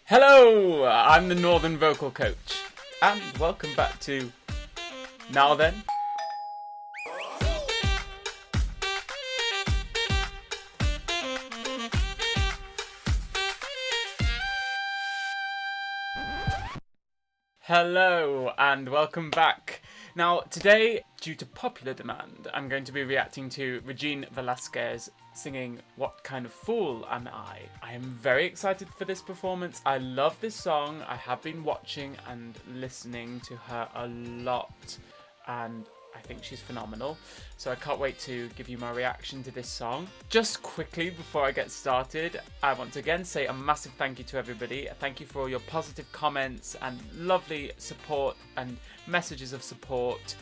Hello, I'm the Northern Vocal Coach, and welcome back to Now Then. Hello, and welcome back. Now, today, due to popular demand, I'm going to be reacting to Regine Velasquez singing What Kind of Fool Am I? I am very excited for this performance. I love this song. I have been watching and listening to her a lot, and I think she's phenomenal. So I can't wait to give you my reaction to this song. Just quickly before I get started, I want to again say a massive thank you to everybody. Thank you for all your positive comments and lovely support and messages of support.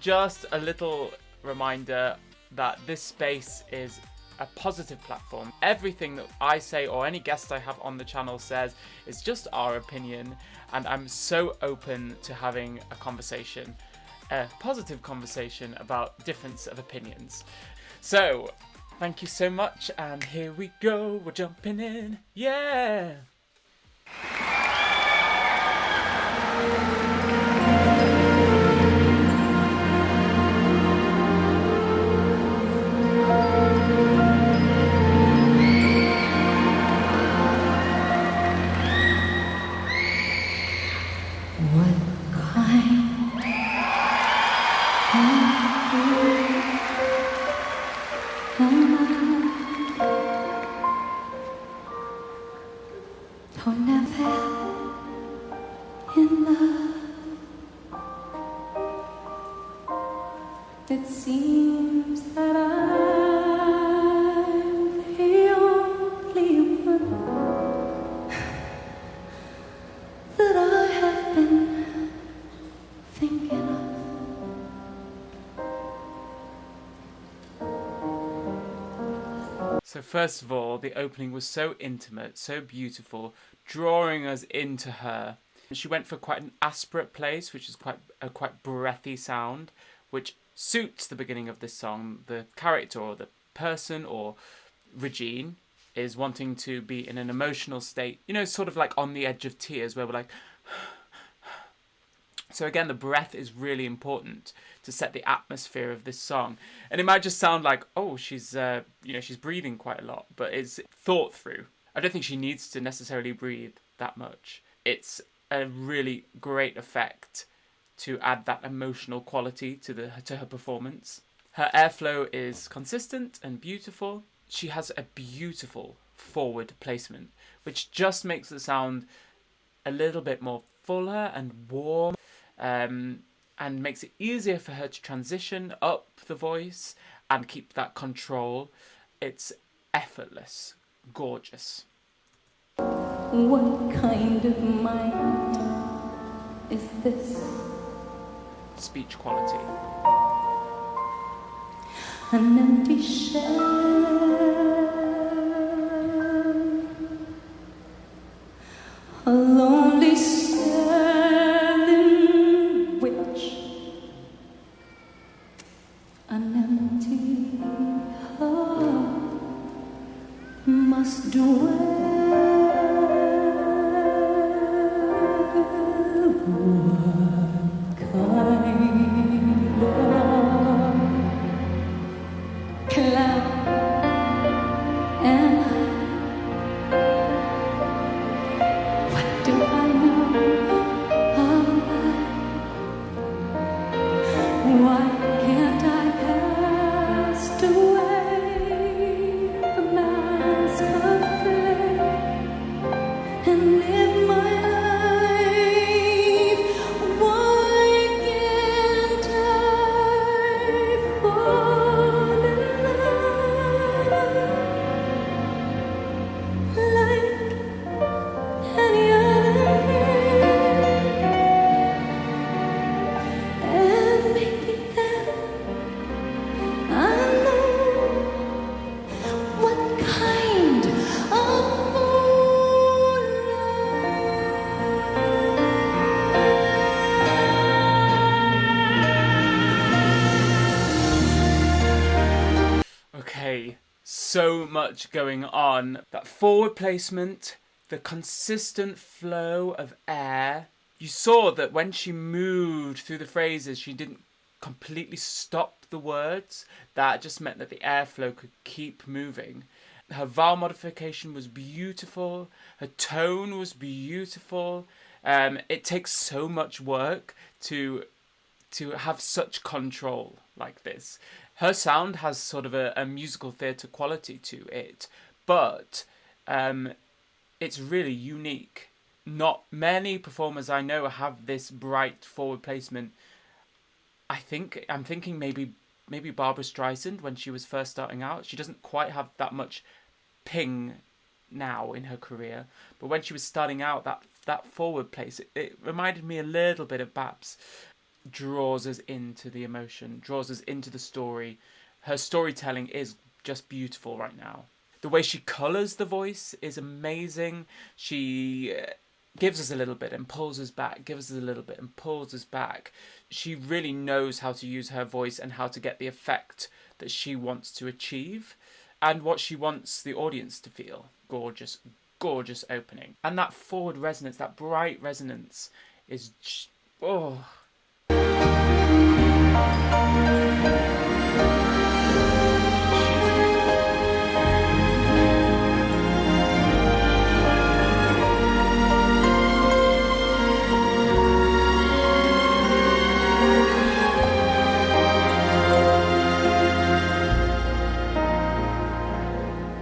Just a little reminder that this space is a positive platform. Everything that I say or any guest I have on the channel says is just our opinion, and I'm so open to having a conversation. A positive conversation about difference of opinions. So, thank you so much, and here we go, we're jumping in, yeah! Don't never in love. It seems that I'm the only one that I have been thinking of. So first of all, the opening was so intimate, so beautiful, drawing us into her. She went for quite an aspirate place, which is quite a breathy sound, which suits the beginning of this song. The character or the person or Regine is wanting to be in an emotional state, you know, sort of like on the edge of tears, where we're like... So again, the breath is really important to set the atmosphere of this song. And it might just sound like, oh, she's she's breathing quite a lot, but it's thought through. I don't think she needs to necessarily breathe that much. It's a really great effect to add that emotional quality to her performance. Her airflow is consistent and beautiful. She has a beautiful forward placement, which just makes the sound a little bit more fuller and warm. And makes it easier for her to transition up the voice and keep that control. It's effortless, gorgeous. What kind of mind is this? Speech quality. An empty shell, a lonely cell in which an empty heart must dwell. What kind of cloud am I? What do I know of life? Why can't I cast away the mask of clay and live my life? Why can't I fall in love like any other man? And maybe then I know what kind of fool Okay, so much going on. That forward placement, the consistent flow of air. You saw that when she moved through the phrases, she didn't completely stop the words. That just meant that the airflow could keep moving. Her vowel modification was beautiful. Her tone was beautiful. It takes so much work to have such control like this. Her sound has sort of a musical theatre quality to it, but it's really unique. Not many performers I know have this bright forward placement. I'm thinking maybe Barbra Streisand when she was first starting out. She doesn't quite have that much ping now in her career, but when she was starting out, that forward place, it reminded me a little bit of Babs. Draws us into the emotion, draws us into the story. Her storytelling is just beautiful right now. The way she colours the voice is amazing. She gives us a little bit and pulls us back, gives us a little bit and pulls us back. She really knows how to use her voice and how to get the effect that she wants to achieve and what she wants the audience to feel. Gorgeous, gorgeous opening. And that forward resonance, that bright resonance is oh.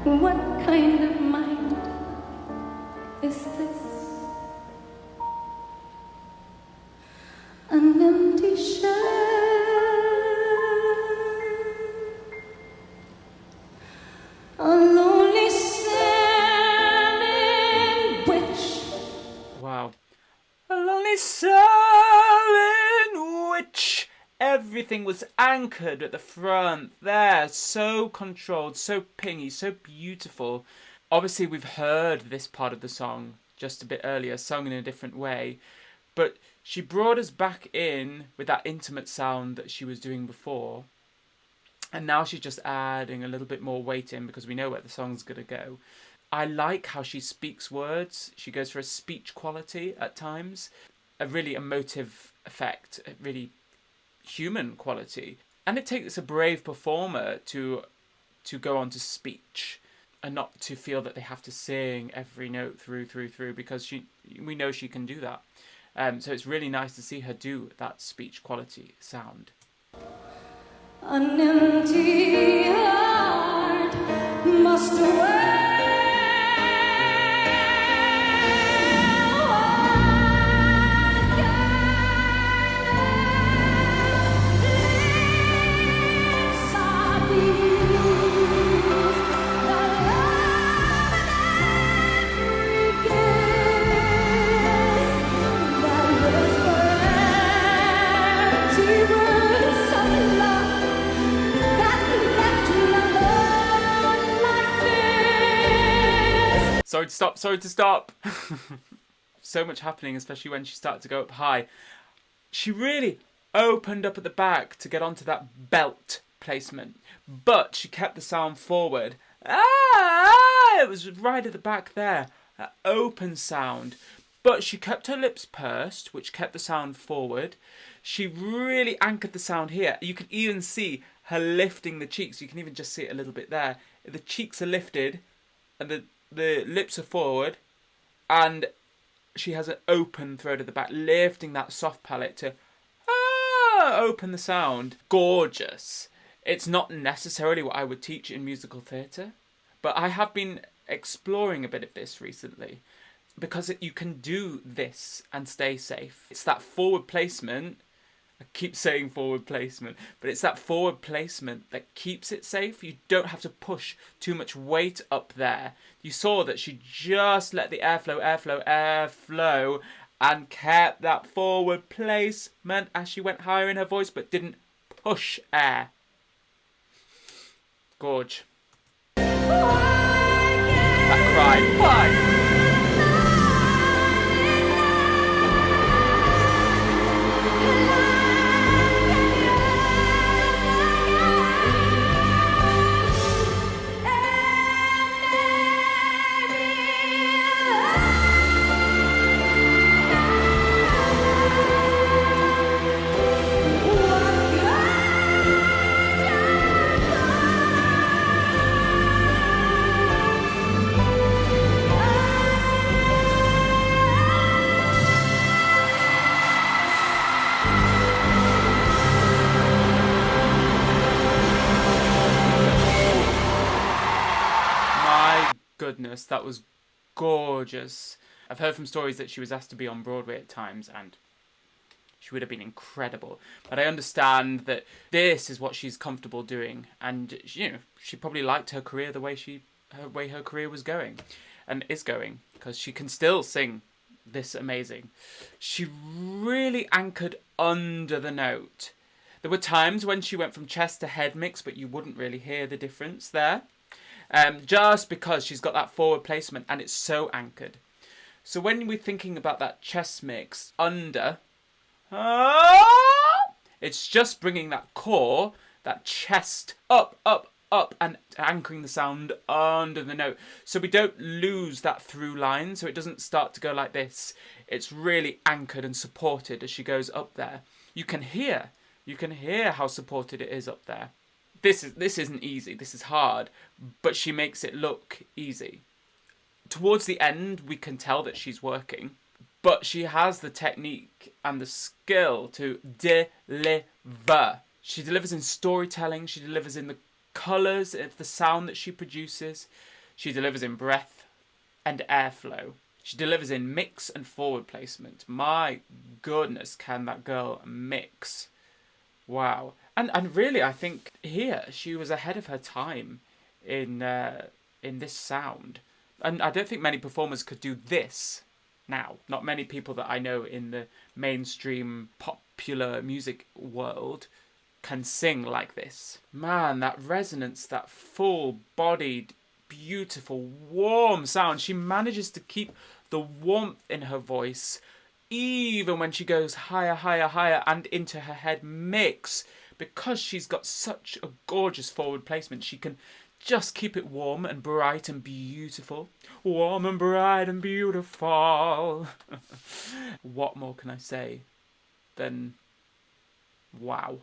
What kind of mind is this? An empty shell, a lonely sailing witch. Wow. A lonely sailing witch. Everything was anchored at the front there, so controlled, so pingy, so beautiful. Obviously, we've heard this part of the song just a bit earlier, sung in a different way, but she brought us back in with that intimate sound that she was doing before, and now she's just adding a little bit more weight in because we know where the song's going to go. I like how she speaks words. She goes for a speech quality at times, a really emotive effect, a really human quality, and it takes a brave performer to go on to speech and not to feel that they have to sing every note through because we know she can do that. So it's really nice to see her do that speech quality sound. An empty heart must away. Sorry to stop. So much happening, especially when she started to go up high. She really opened up at the back to get onto that belt placement, but she kept the sound forward. It was right at the back there, that open sound. But she kept her lips pursed, which kept the sound forward. She really anchored the sound here. You can even see her lifting the cheeks. You can even just see it a little bit there. The cheeks are lifted and the lips are forward, and she has an open throat at the back, lifting that soft palate to open the sound. Gorgeous. It's not necessarily what I would teach in musical theatre, but I have been exploring a bit of this recently because you can do this and stay safe. It's that forward placement. I keep saying forward placement, but it's that forward placement that keeps it safe. You don't have to push too much weight up there. You saw that she just let the airflow, and kept that forward placement as she went higher in her voice, but didn't push air. Gorge. That cry. Why? goodness, that was gorgeous. I've heard from stories that she was asked to be on Broadway at times, and she would have been incredible. But I understand that this is what she's comfortable doing, and you know, she probably liked her career the way her career was going, and is going, because she can still sing this amazing. She really anchored under the note. There were times when she went from chest to head mix, but you wouldn't really hear the difference there, just because she's got that forward placement and it's so anchored. So when we're thinking about that chest mix under, it's just bringing that core, that chest up, up, up, and anchoring the sound under the note. So we don't lose that through line, so it doesn't start to go like this. It's really anchored and supported as she goes up there. You can hear how supported it is up there. This isn't easy, this is hard, but she makes it look easy. Towards the end, we can tell that she's working, but she has the technique and the skill to deliver. She delivers in storytelling, she delivers in the colours of the sound that she produces, she delivers in breath and airflow. She delivers in mix and forward placement. My goodness, can that girl mix. Wow. And really, I think here she was ahead of her time in this sound. And I don't think many performers could do this now. Not many people that I know in the mainstream popular music world can sing like this. Man, that resonance, that full-bodied, beautiful, warm sound. She manages to keep the warmth in her voice even when she goes higher, higher, higher and into her head mix. Because she's got such a gorgeous forward placement, she can just keep it warm and bright and beautiful. Warm and bright and beautiful. What more can I say than wow?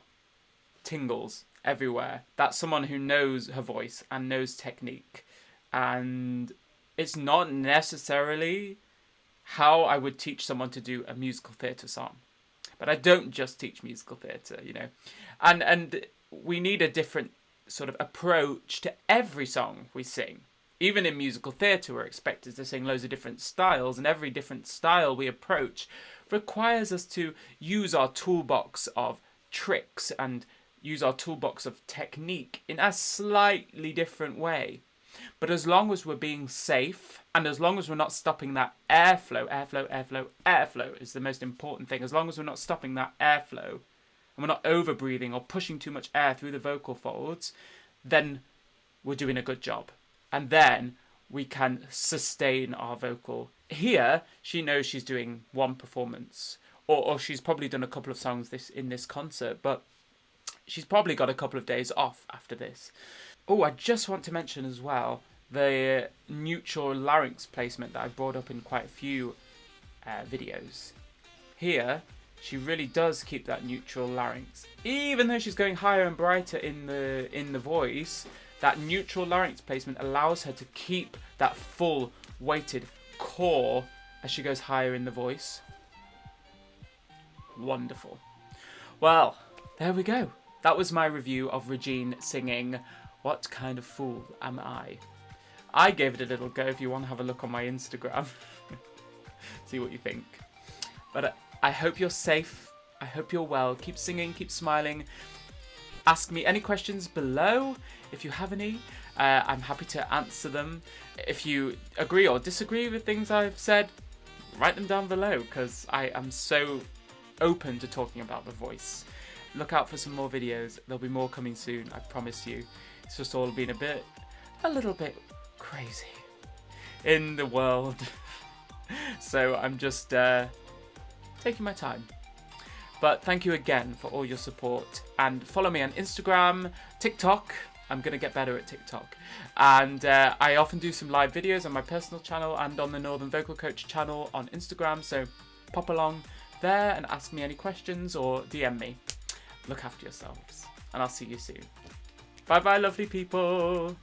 Tingles everywhere. That's someone who knows her voice and knows technique. And it's not necessarily how I would teach someone to do a musical theatre song. But I don't just teach musical theatre, you know. And we need a different sort of approach to every song we sing. Even in musical theatre, we're expected to sing loads of different styles, and every different style we approach requires us to use our toolbox of tricks and use our toolbox of technique in a slightly different way. But as long as we're being safe, and as long as we're not stopping that airflow is the most important thing. As long as we're not stopping that airflow, and we're not over-breathing or pushing too much air through the vocal folds, then we're doing a good job. And then we can sustain our vocal. Here, she knows she's doing one performance, or she's probably done a couple of songs in this concert, but she's probably got a couple of days off after this. Oh, I just want to mention as well the neutral larynx placement that I brought up in quite a few videos. Here, she really does keep that neutral larynx. Even though she's going higher and brighter in the voice, that neutral larynx placement allows her to keep that full weighted core as she goes higher in the voice. Wonderful. Well, there we go. That was my review of Regine singing What Kind of Fool Am I? I gave it a little go. If you want to have a look on my Instagram, see what you think. But I hope you're safe. I hope you're well. Keep singing, keep smiling. Ask me any questions below if you have any. I'm happy to answer them. If you agree or disagree with things I've said, write them down below, because I am so open to talking about the voice. Look out for some more videos. There'll be more coming soon, I promise you. It's just all been a little bit crazy in the world. So I'm just taking my time. But thank you again for all your support, and follow me on Instagram, TikTok. I'm going to get better at TikTok. And I often do some live videos on my personal channel and on the Northern Vocal Coach channel on Instagram. So pop along there and ask me any questions or DM me. Look after yourselves, and I'll see you soon. Bye bye, lovely people.